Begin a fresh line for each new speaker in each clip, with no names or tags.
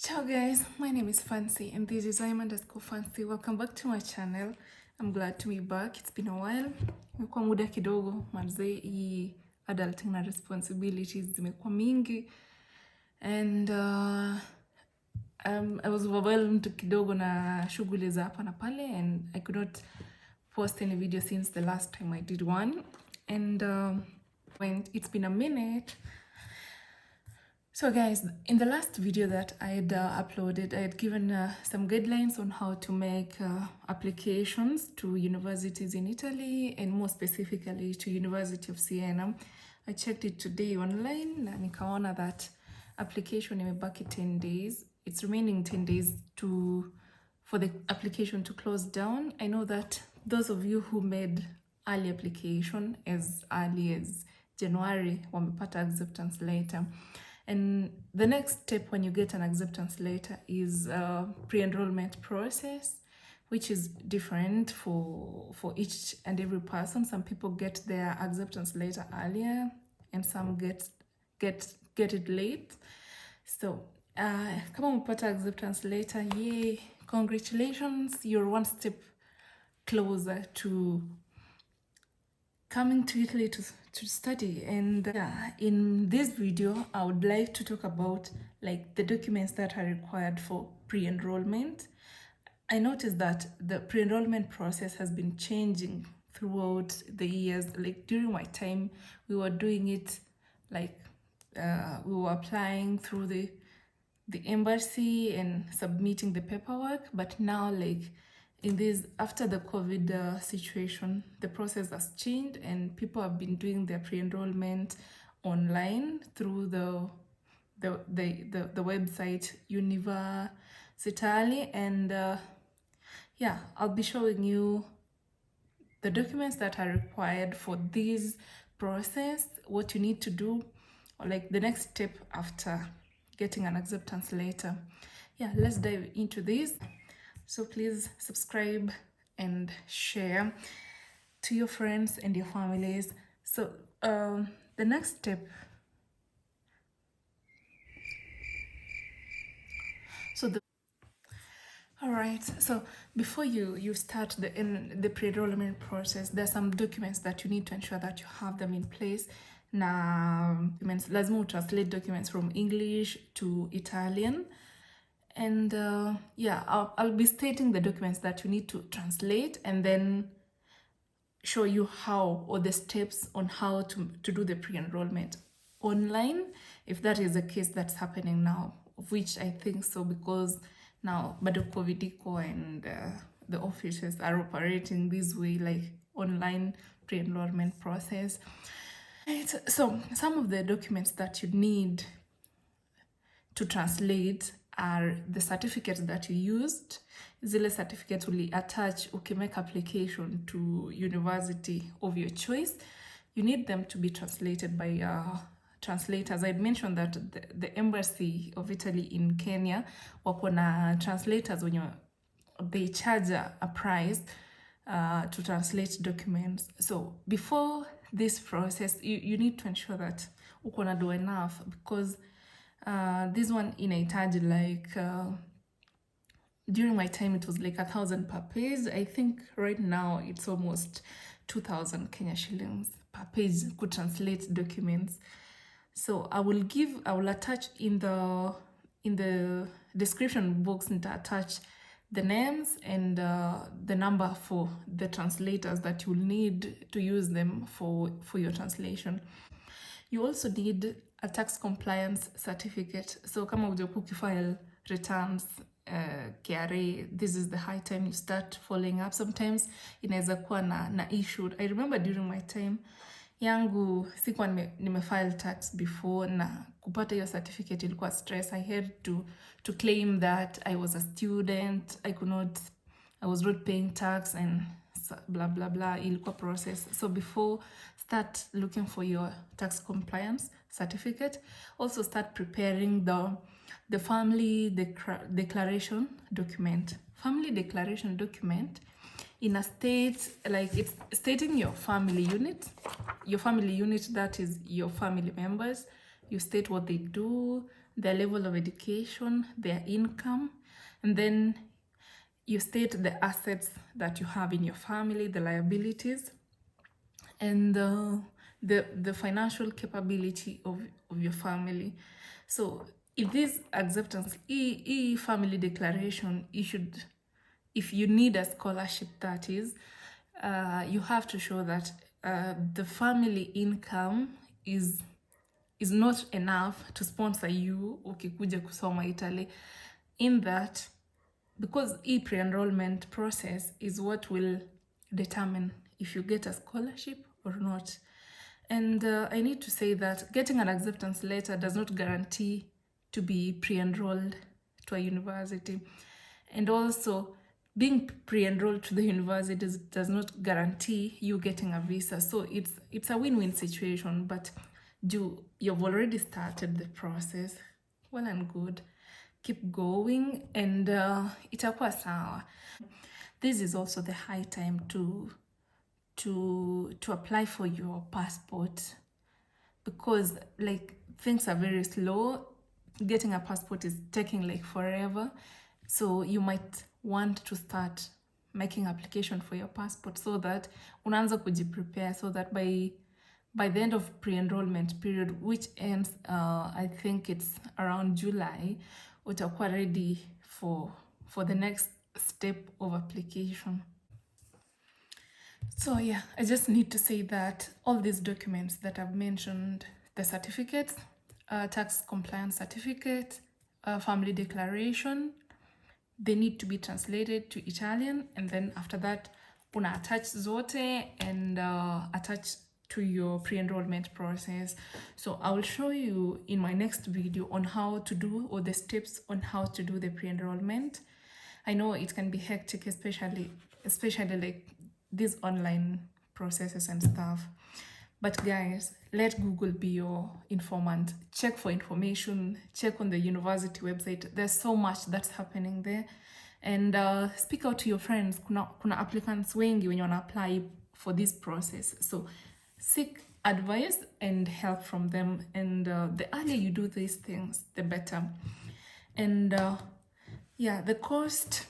Ciao guys, my name is Fancy and this is I'm_Fancy. Welcome back to my channel. I'm glad to be back. It's been a while. Imekuwa muda kidogo, manze hii adulting na responsibilities zimekuwa mingi and I was overwhelmed kidogo na shughuli za hapa na pale and I could not post any video since the last time I did one. And when it's been a minute. So guys, in the last video that I had uploaded, I had given some guidelines on how to make applications to universities in Italy and more specifically to University of Siena. I checked it today online na nikaona that application imebaki 10 days. It's remaining 10 days for the application to close down. I know that those of you who made early application as early as January wamepata acceptance letter. And the next step when you get an acceptance letter is a pre-enrollment process, which is different for each and every person. Some people get their acceptance letter earlier and some get it late. So kama umepata acceptance letter, yay, congratulations, you're one step closer to coming to Italy to study. And in this video I would like to talk about like the documents that are required for pre-enrollment. I noticed that the pre-enrollment process has been changing throughout the years. Like during my time we were doing it like we were applying through the embassy and submitting the paperwork, but now like in this, after the COVID situation, the process has changed and people have been doing their pre-enrollment online through the website Universitali. And yeah, I'll be showing you the documents that are required for this process, what you need to do, or like the next step after getting an acceptance letter. Yeah, let's dive into this. So please subscribe and share to your friends and your families. So the next step. Alright, so before you start the pre-enrollment process, there are some documents that you need to ensure that you have them in place. Na lazima translate documents from English to Italian. And yeah, I'll be stating the documents that you need to translate and then show you how, or the steps on how to do the pre-enrollment online, if that is the case that's happening now, of which I think so, because now bado COVID and the offices are operating this way, like online pre-enrollment process. Right. So some of the documents that you need to translate are the certificates that you used. Zile certificates will attach make application to university of your choice. You need them to be translated by translators. I mentioned that the embassy of Italy in Kenya wako na translators when they charge a price to translate documents. So before this process, you need to ensure that uko na do enough, because this one inahitaji like during my time it was like 1,000 per page. I think right now it's almost 2,000 Kenya shillings per page to translate documents. So I will attach in the description box and attach the names and the number for the translators that you'll need to use them for your translation. You also need a tax compliance certificate. So kama ukifile returns KRA, this is the high time you start following up. Sometimes inaweza kuwa na issue. I remember during my time yangu sikuwa nimefile tax before, na kupata hiyo certificate ilikuwa stress. I had to claim that I was a student. I was not paying tax and blah blah blah, ilikuwa process. So before start looking for your tax compliance certificate, also start preparing the family declaration document. Family declaration document in a state, like it's stating your family unit, that is your family members, you state what they do, their level of education, their income, and then you state the assets that you have in your family, the liabilities, and the financial capability of your family. So if this acceptance family declaration issued, if you need a scholarship, that is, you have to show that the family income is not enough to sponsor you ukikuja kusoma Italy, in that, because pre-enrollment process is what will determine if you get a scholarship or not. And I need to say that getting an acceptance letter does not guarantee to be pre-enrolled to a university. And also, being pre-enrolled to the university does not guarantee you getting a visa. So it's a win-win situation, but you've already started the process, well and good. Keep going, and itakuwa sawa. This is also the high time to apply for your passport, because like things are very slow. Getting a passport is taking like forever, so you might want to start making application for your passport so that unaanza kujiprepare, so that by the end of pre-enrollment period, which ends I think it's around July, utakuwa ready for the next step of application. So yeah, I just need to say that all these documents that I've mentioned, the certificates, tax compliance certificate, family declaration, they need to be translated to Italian, and then after that una attach zote and attach to your pre-enrollment process. So I will show you in my next video on how to do, or the steps on how to do the pre-enrollment. I know it can be hectic, especially like these online processes and stuff. But guys, let Google be your informant. Check for information, check on the university website. There's so much that's happening there. And speak out to your friends. Kuna applicants wengi when you wanna apply for this process. So seek advice and help from them. And the earlier you do these things, the better. And yeah, the cost,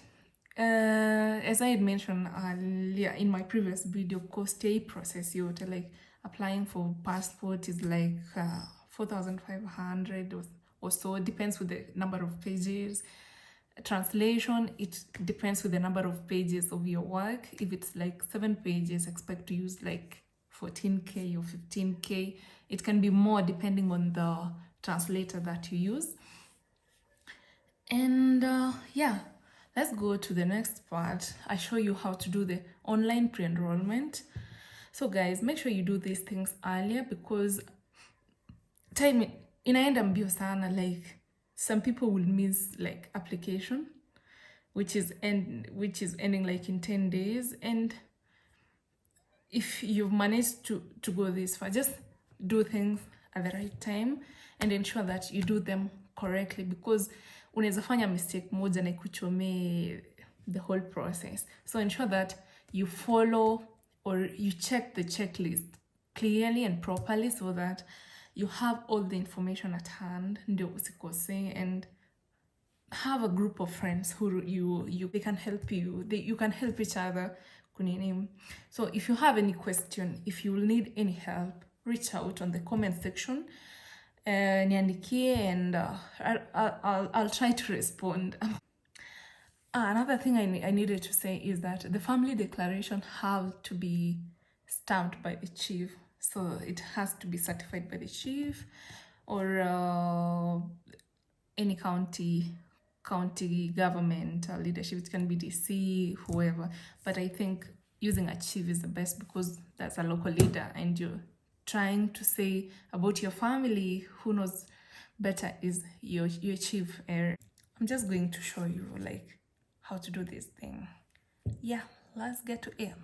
as I had mentioned earlier in my previous video, COSTA process, like applying for passport is like 4,500 or so. It depends with the number of pages. Translation, it depends with the number of pages of your work. If it's like 7 pages, expect to use like 14K or 15K. It can be more depending on the translator that you use. And yeah, let's go to the next part. I show you how to do the online pre-enrollment. So guys, make sure you do these things earlier, because time inaenda mbio sana. Like some people will miss like application, which is ending like in 10 days. And if you've managed to go this far, just do things at the right time and ensure that you do them correctly, because unaweza fanya mistake moja na ikuchomee the whole process. So ensure that you follow or you check the checklist clearly and properly, so that you have all the information at hand, ndio usikose, and have a group of friends who they can help you. You can help each other. So if you have any question, if you will need any help, reach out on the comment section, niandikie, and I'll try to respond. Another thing I needed to say is that the family declaration has to be stamped by the chief. So it has to be certified by the chief, or any county government leadership. It can be DC, whoever. But I think using a chief is the best, because that's a local leader, and you're trying to say about your family. Who knows better is your chief. I'm just going to show you like how to do this thing. Yeah, let's get to it.